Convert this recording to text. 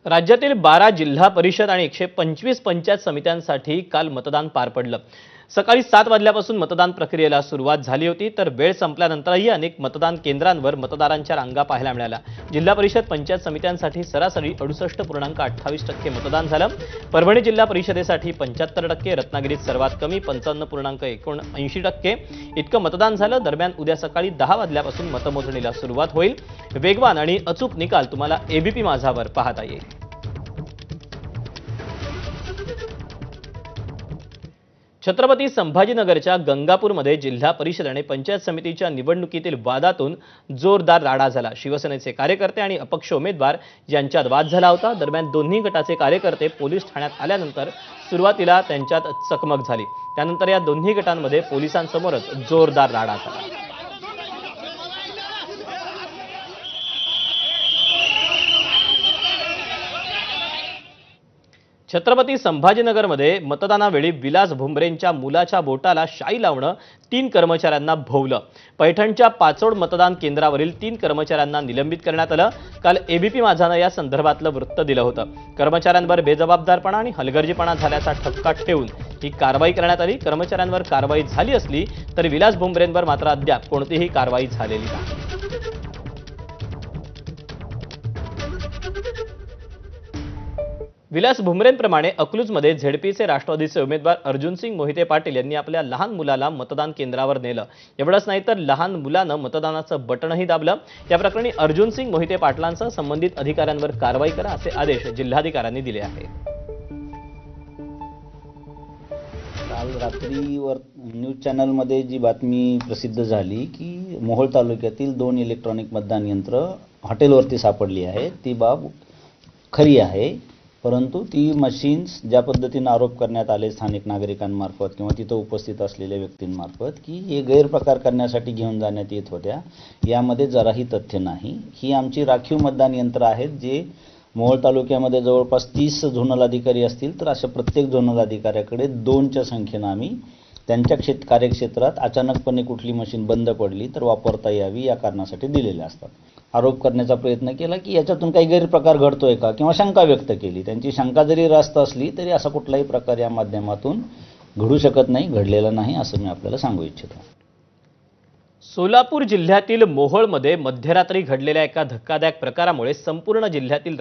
राज्यातील 12 जिल्हा परिषद आणि 125 पंचायत समित्यांसाठी काल मतदान पार पडलं। सकाळी 7 वाजल्यापासून मतदान प्रक्रियेला सुरुवात झाली होती, तर वेळ संपल्यानंतरही अनेक मतदान केंद्रांवर मतदारांच्या रांगा पाहायला मिळाल्या। जिल्हा परिषद पंचायत समित्यांसाठी सरासरी 68.28% मतदान झालं। परभणी जिल्हा परिषदेसाठी 75%, रत्नागिरीत सर्वात कमी 55.79% इतकं मतदान झालं। दरम्यान उद्या सकाळी 10 वाजल्यापासून मतमोजणीला सुरुवात होईल। वेगवान आणि अचूक निकाल तुम्हाला एबीपी माझावर पाहता येईल। छत्रपती संभाजीनगरच्या गंगापूरमध्ये जिल्हा परिषद आणि पंचायत समितीच्या निवडणुकीतील वादातून जोरदार राडा झाला। शिवसेनेचे कार्यकर्ते आणि अपक्ष उमेदवार यांच्यात वाद झाला होता। दरम्यान दोन्ही गटाचे कार्यकर्ते पोलीस ठाण्यात आल्यानंतर सुरुवातीला त्यांच्यात चकमक झाली। त्यानंतर या दोन्ही गटांमध्ये पोलिसांसमोरच जोरदार राडा झाला। छत्रपती संभाजीनगरमध्ये मतदानावेळी विलास भुमरेंच्या मुलाच्या बोटाला शाई लावणं 3 कर्मचाऱ्यांना भोवलं। पैठणच्या पाचोड मतदान केंद्रावरील 3 कर्मचाऱ्यांना निलंबित करण्यात आलं। काल एबीपी माझानं या संदर्भातलं वृत्त दिलं होतं। कर्मचाऱ्यांवर बेजबाबदारपणा आणि हलगर्जीपणा झाल्याचा ठपका ठेवून ही कारवाई करण्यात आली। कर्मचाऱ्यांवर कारवाई झाली असली तरी विलास भुमरेंवर मात्र अद्याप कोणतीही कारवाई झालेली नाही। विलास भुमरेंप्रमाणे अकलूजमध्ये झेडपीचे राष्ट्रवादीचे उमेदवार अर्जुनसिंग मोहिते पाटील यांनी आपल्या लहान मुलाला मतदान केंद्रावर नेलं। एवढंच नाही तर लहान मुलानं मतदानाचं बटणही दाबलं। या प्रकरणी अर्जुनसिंग मोहिते पाटलांसह संबंधित अधिकाऱ्यांवर कारवाई करा असे आदेश जिल्हाधिकाऱ्यांनी दिले आहेत। काल रात्रीवर न्यूज चॅनलमध्ये जी बातमी प्रसिद्ध झाली की मोहोळ तालुक्यातील 2 इलेक्ट्रॉनिक मतदान यंत्र हॉटेलवरती सापडली आहे, ती बाब खरी आहे। परंतु ती मशीन्स ज्या पद्धतीने आरोप करण्यात आले स्थानिक नागरिकांमार्फत किंवा तिथं उपस्थित असलेल्या व्यक्तींमार्फत की हे गैरप्रकार करण्यासाठी घेऊन जाण्यात येत होत्या, यामध्ये जराही तथ्य नाही। ही आमची राखीव मतदान यंत्र आहेत जे मोहोळ तालुक्यामध्ये जवळपास 30 झोनल अधिकारी असतील, तर अशा प्रत्येक झोनल अधिकाऱ्याकडे 2च्या संख्येनं आम्ही त्यांच्या कार्यक्षेत्रात अचानकपणे कुठली मशीन बंद पडली तर वापरता यावी या कारणासाठी दिलेले असतात। आरोप करण्याचा प्रयत्न केला की याच्यातून काही गैरप्रकार घडतोय का किंवा शंका व्यक्त केली। त्यांची शंका जरी रास्त असली तरी असा कुठलाही प्रकार या माध्यमातून घडू शकत नाही, घडलेला नाही असं मी आपल्याला सांगू इच्छितो। सोलापूर जिल्ह्यातील मोहोळमध्ये मध्यरात्री घडलेल्या एका धक्कादायक प्रकारामुळे संपूर्ण जिल्ह्यातील